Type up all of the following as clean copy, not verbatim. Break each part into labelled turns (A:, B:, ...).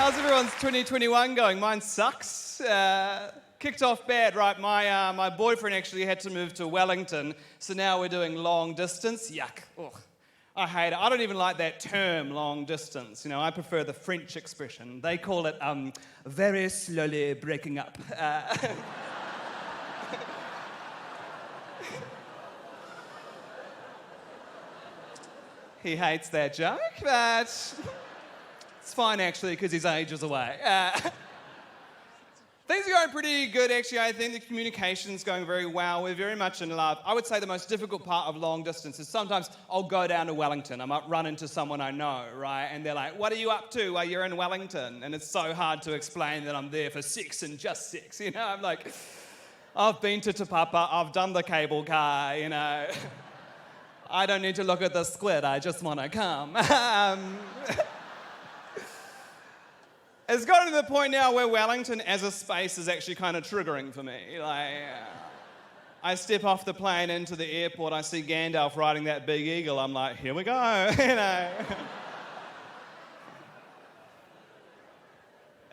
A: How's everyone's 2021 going? Mine sucks. Kicked off bad, right? My boyfriend actually had to move to Wellington, so now we're doing long distance. Yuck. Ugh. I hate it. I don't even like that term, long distance. You know, I prefer the French expression. They call it very slowly breaking up. He hates that joke, but it's fine actually because he's ages away. Things are going pretty good actually. I think the communication's going very well. We're very much in love. I would say the most difficult part of long distance is sometimes I'll go down to Wellington. I might run into someone I know, right? And they're like, what are you up to while you're in Wellington? And it's so hard to explain that I'm there for sex and just sex. You know, I'm like, I've been to Te Papa, I've done the cable car, you know. I don't need to look at the squid, I just want to come. It's gotten to the point now where Wellington as a space is actually kind of triggering for me. Like, I step off the plane into the airport, I see Gandalf riding that big eagle, I'm like, here we go, you know.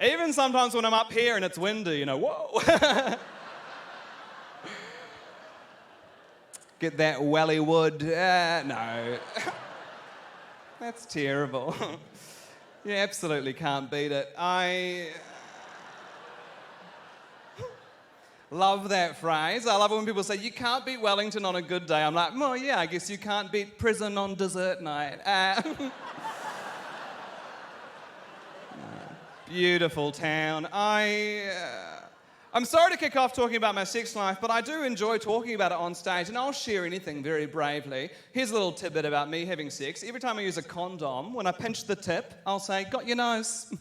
A: Even sometimes when I'm up here and it's windy, you know, whoa. Get that welly wood. No. That's terrible. You absolutely can't beat it. I love that phrase. I love it when people say, you can't beat Wellington on a good day. I'm like, well, yeah, I guess you can't beat prison on dessert night. Beautiful town. I'm sorry to kick off talking about my sex life, but I do enjoy talking about it on stage, and I'll share anything very bravely. Here's a little tidbit about me having sex. Every time I use a condom, when I pinch the tip, I'll say, got your nose.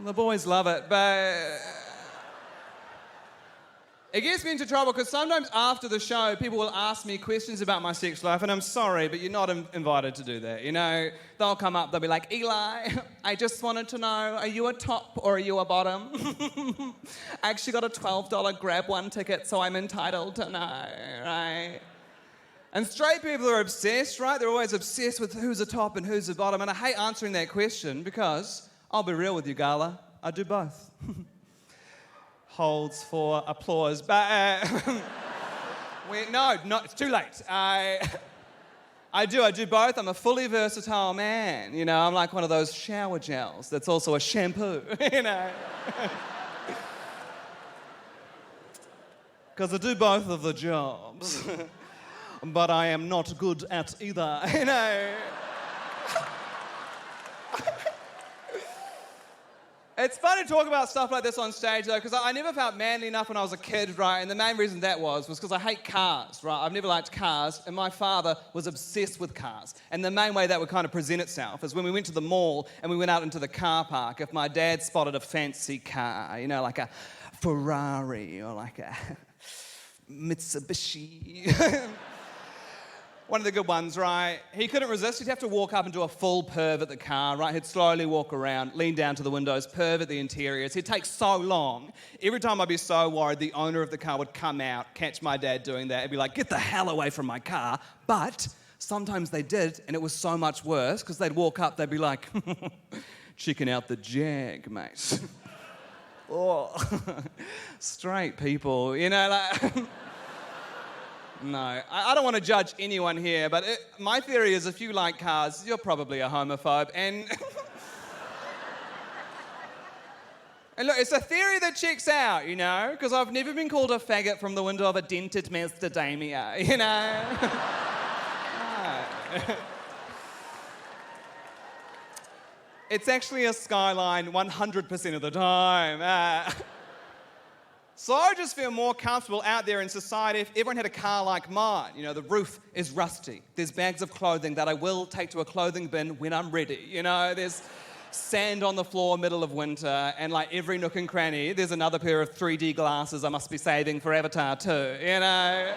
A: The boys love it, but it gets me into trouble because sometimes after the show, people will ask me questions about my sex life, and I'm sorry, but you're not invited to do that. You know, they'll come up, they'll be like, Eli, I just wanted to know, are you a top or are you a bottom? I actually got a $12 grab one ticket, so I'm entitled to know, right? And straight people are obsessed, right? They're always obsessed with who's a top and who's a bottom, and I hate answering that question because, I'll be real with you, Gala, I do both. Holds for applause, but no, it's too late. I do both. I'm a fully versatile man. You know, I'm like one of those shower gels that's also a shampoo. You know, because I do both of the jobs, but I am not good at either. You know. It's fun to talk about stuff like this on stage, though, because I never felt manly enough when I was a kid, right? And the main reason that was because I hate cars, right? I've never liked cars, and my father was obsessed with cars. And the main way that would kind of present itself is when we went to the mall and we went out into the car park, if my dad spotted a fancy car, you know, like a Ferrari or like a Mitsubishi... One of the good ones, right? He couldn't resist. He'd have to walk up and do a full perv at the car, right? He'd slowly walk around, lean down to the windows, perv at the interiors. He'd take so long. Every time I'd be so worried, the owner of the car would come out, catch my dad doing that, and be like, get the hell away from my car. But sometimes they did, and it was so much worse, because they'd walk up, they'd be like, checking out the Jag, mate. Oh, straight people, you know, like... No, I don't want to judge anyone here, but my theory is if you like cars, you're probably a homophobe, and... And look, it's a theory that checks out, you know, because I've never been called a faggot from the window of a dented Mazdadamia, you know? No. It's actually a Skyline 100% of the time. So I just feel more comfortable out there in society if everyone had a car like mine. You know, the roof is rusty. There's bags of clothing that I will take to a clothing bin when I'm ready. You know, there's sand on the floor middle of winter, and like every nook and cranny, there's another pair of 3D glasses I must be saving for Avatar 2, you know?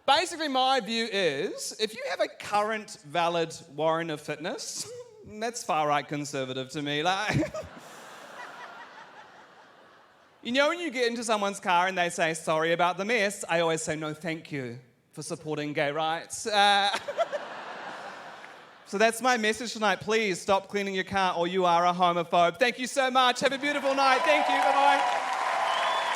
A: Basically, my view is, if you have a current valid warrant of fitness, that's far-right conservative to me. Like... You know when you get into someone's car and they say, sorry about the mess, I always say, no, thank you for supporting gay rights. So that's my message tonight. Please stop cleaning your car or you are a homophobe. Thank you so much. Have a beautiful night. Thank you. Bye-bye.